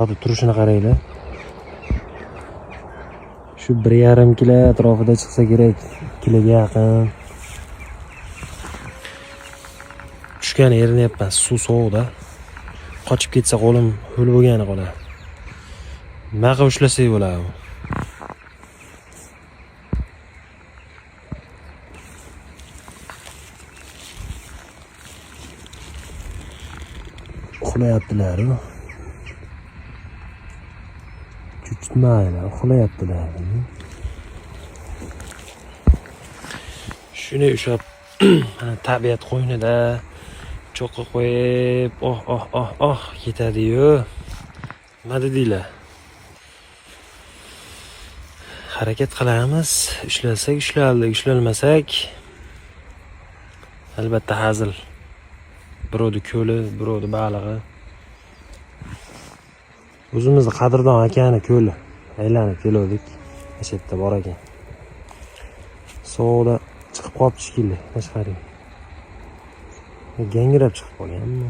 Hadi turishini qaranglar. Shu 1,5 kilo atrofida chiqsa kerak, 2 kiloga yaqin. Tushgan erinayapman, suv sovuqda. Qochib ketsa qo'lim ho'l bo'lgani qoladi. Nima qilib ushlasak bo'ladi? Uxlayaptilar. Chuchmaylar, uxlayaptilar. Shuni ushlab tabiat qo'ynida cho'qqa qo'yib, ketadi-yu. Nima dedinglar? Harakat qilamiz, ushlasak ushlaldi, ushlalmasak albatta hazil. Birovni ko'li, birovni balig'i. O'zimizni qadrdon akani ko'li. Aylanib keldik. O'sha yerda bor ekan. Sovuqda chiqib qolibdi shekilli, tashqariga. Gangrab chiqib qolganmi?